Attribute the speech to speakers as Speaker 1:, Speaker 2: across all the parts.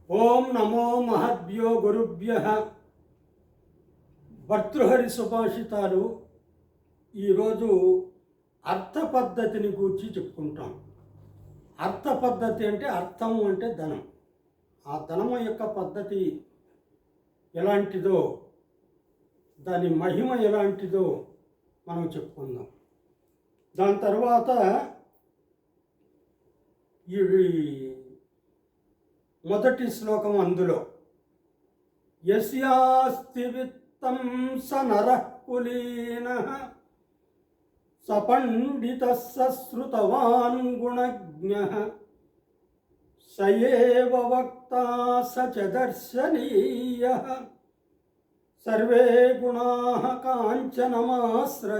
Speaker 1: ఓం నమో మహద్భ్యో గురుభ్యః. భర్తృహరి సుభాషితాలు. ఈరోజు అర్థ పద్ధతిని గురించి చెప్పుకుంటాం. అర్థ పద్ధతి అంటే అర్థము అంటే ధనం. ఆ ధనము యొక్క పద్ధతి ఎలాంటిదో, దాని మహిమ ఎలాంటిదో మనం చెప్పుకుందాం. దాని తర్వాత ఈ మొదటి శ్లోకం అందులో యస్యాస్తి విత్తం స నరః కులీనః స పండితః స శ్రుతవాన్ గుణజ్ఞః స ఏవ వక్తా స చ దర్శనీయః సర్వే గుణాః కాంచనమాశ్రయంతి.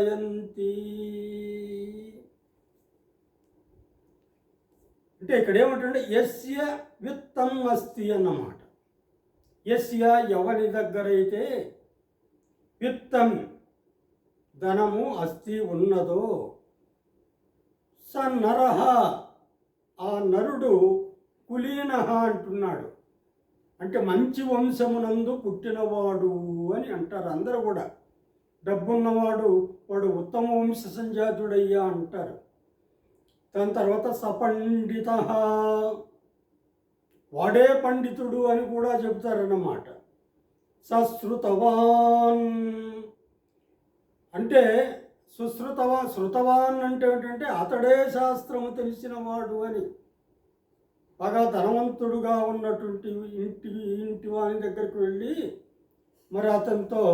Speaker 1: అంటే ఇక్కడ ఏమంటే యస్య విత్తం అస్తి అన్నమాట. యస్య ఎవరి దగ్గర అయితే విత్తం ధనము అస్తి ఉన్నదో స నరః ఆ నరుడు కులీనః అంటున్నాడు. అంటే మంచి వంశమునందు పుట్టినవాడు అని అంటారు అందరూ కూడా. డబ్బున్నవాడు వాడు ఉత్తమ వంశ సంజాతుడయ్యా అంటారు. దాని తర్వాత సపండిత వాడే పండితుడు అని కూడా చెబుతారన్నమాట. సశ్రుతవాన్ అంటే శృతవాన్ అంటే ఏంటంటే అతడే శాస్త్రము తెలిసినవాడు అని. బాగా ధనవంతుడుగా ఉన్నటువంటి ఇంటి వాని దగ్గరికి వెళ్ళి మరి అతనితో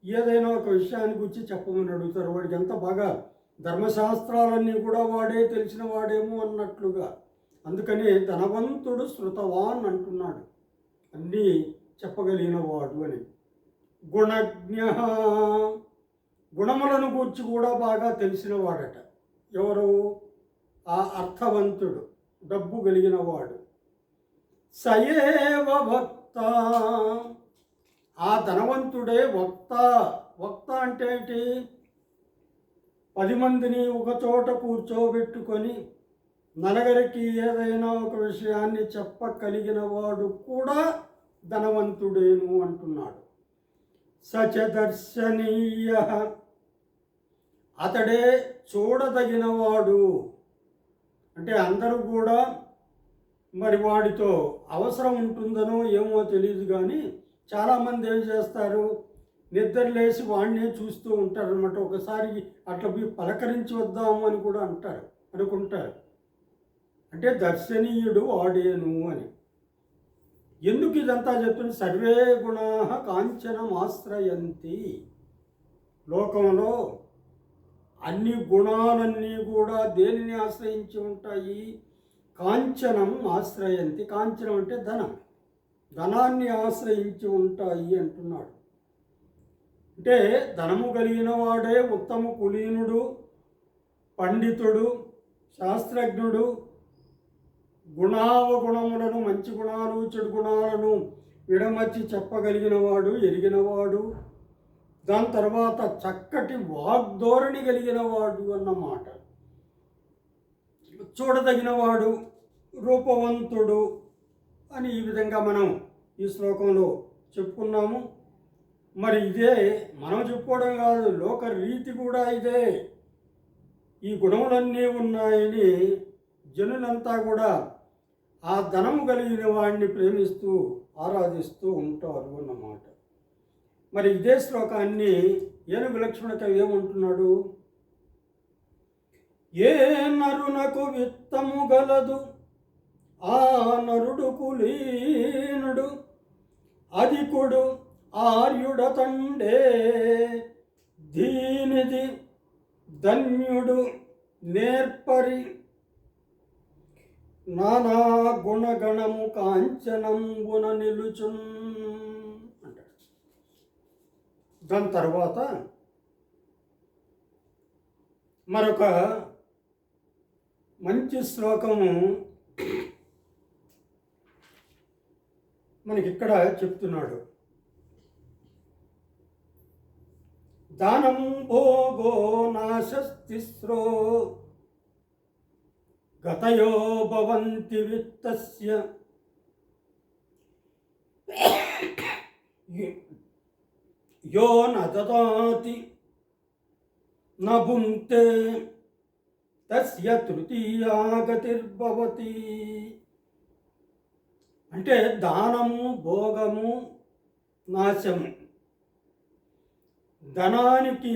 Speaker 1: ఏదైనా ఒక విషయాన్ని గురించి చెప్పమని అడుగుతారు. వాడికి ఎంత బాగా ధర్మశాస్త్రాలన్నీ కూడా వాడే తెలిసిన వాడేమో అన్నట్లుగా. అందుకని ధనవంతుడు శృతవాన్ అంటున్నాడు, అన్నీ చెప్పగలిగిన వాడు అని. గుణజ్ఞ గుణములను గూర్చి కూడా బాగా తెలిసిన వాడట. ఎవరు? ఆ అర్థవంతుడు, డబ్బు కలిగిన వాడు. సయేవ వక్త ఆ ధనవంతుడే వక్త. వక్త అంటే ఏంటి? 10 మందిని ఒక చోట కూర్చోబెట్టుకొని నలుగురికి ఏదైనా ఒక విషయాన్ని చెప్పగలిగిన వాడు కూడా ధనవంతుడేను అంటున్నాడు. సచ దర్శనీయ అతడే చూడదగినవాడు. అంటే అందరూ కూడా మరి వాడితో అవసరం ఉంటుందనో ఏమో తెలియదు, కానీ చాలామంది ఏం చేస్తారు, నిద్రలేసి వాడినే చూస్తూ ఉంటారు అనమాట. ఒకసారి అట్లా పలకరించి వద్దాము అని కూడా అనుకుంటారు. అంటే దర్శనీయుడు వాడేను అని. ఎందుకు ఇదంతా చెప్తుంది? సర్వే గుణాః కాంచనమాశ్రయంతి. లోకంలో అన్ని గుణాలన్నీ కూడా దేనిని ఆశ్రయించి ఉంటాయి? కాంచనం ఆశ్రయంతి. కాంచనం అంటే ధనం, ధనాన్ని ఆశ్రయించి ఉంటాయి అంటున్నాడు. అంటే ధనము కలిగిన వాడే ఉత్తమ కులీనుడు, పండితుడు, శాస్త్రజ్ఞుడు, గుణావగుణములను మంచి గుణాలు చెడు గుణాలను విడమర్చి చెప్పగలిగిన వాడు, ఎరిగినవాడు. దాని తర్వాత చక్కటి వాగ్ధోరణి కలిగిన వాడు అన్నమాట. చూడదగినవాడు, రూపవంతుడు అని ఈ విధంగా మనం ఈ శ్లోకంలో చెప్పుకున్నాము. మరి ఇదే మనం చెప్పుకోవడం కాదు, లోక రీతి కూడా ఇదే. ఈ గుణములన్నీ ఉన్నాయని జనులంతా కూడా ఆ ధనము కలిగిన వాడిని ప్రేమిస్తూ ఆరాధిస్తూ ఉంటారు అన్నమాట. మరి ఇదే శ్లోకాన్ని ఏనుగు లక్ష్మణ కవి ఏమంటున్నాడు? ఏ నరునకు విత్తము గలదు ఆ నరుడు కులీనుడు, అధికుడు ఆర్యుడతండే దీనిది ధన్యుడు నేర్పరి నానా గుణగణము కాంచనంబున నిలుచున్ అంటాడు. దాని తర్వాత మరొక మంచి శ్లోకము మనకిక్కడ చెప్తున్నాడు. దానం భోగో నాశస్తిస్రో గతయో భవంతి విత్తస్య యో నదదాతి నభుంక్తే తస్య తృతీయా గతిర్భవతి. అంటే దానము, భోగము, నాశము. ధనానికి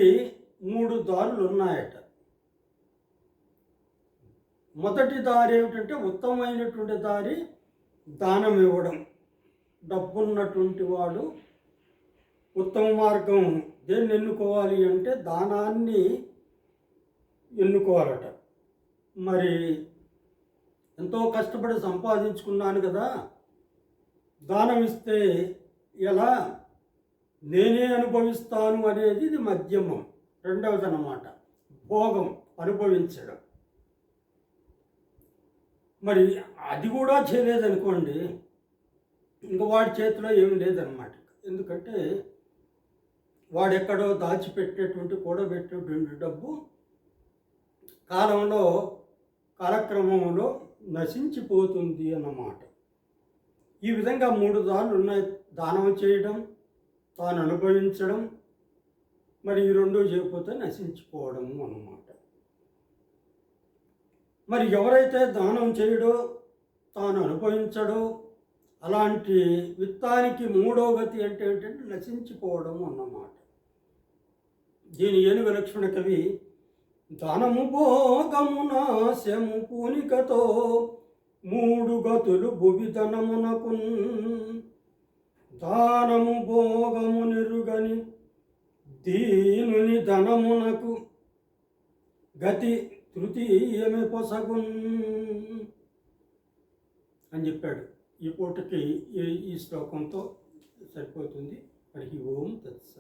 Speaker 1: 3 దారులు ఉన్నాయట. మొదటి దారి ఏమిటంటే ఉత్తమమైనటువంటి దారి దానం ఇవ్వడం. డబ్బున్నటువంటి వాడు ఉత్తమ మార్గం దేన్ని ఎన్నుకోవాలి అంటే దానాన్ని ఎన్నుకోవాలట. మరి ఎంతో కష్టపడి సంపాదించుకున్నాను కదా, దానం ఇస్తే ఎలా, నేనే అనుభవిస్తాను అనేది ఇది మధ్యమం. రెండవది అన్నమాట భోగం, అనుభవించడం. మరి అది కూడా చేయలేదనుకోండి, ఇంకా వాడి చేతిలో ఏమి లేదన్నమాట. ఎందుకంటే వాడెక్కడో దాచిపెట్టేటువంటి కూడబెట్టేటువంటి డబ్బు కాలక్రమంలో నశించిపోతుంది అన్నమాట. ఈ విధంగా 3 దారులు ఉన్నాయి. దానం చేయడం, తాను అనుభవించడం, మరి ఈ 2 చేయకపోతే నశించిపోవడము అన్నమాట. మరి ఎవరైతే దానం చేయడో, తాను అనుభవించడో, అలాంటి విత్తానికి 3వ గతి అంటే ఏంటంటే నశించిపోవడము అన్నమాట. దీని ఏనుగు లక్ష్మణ కవి దానము భోగము నాశము పూనికతో 3 గతులు భువిధనమునకు, దానము భోగము నిరుగని దీనుని ధనమునకు గతి తృతీయమే పొసగున్ అని చెప్పాడు. ఈ పూటకి ఈ శ్లోకంతో సరిపోతుంది. హరి ఓం తత్సత్.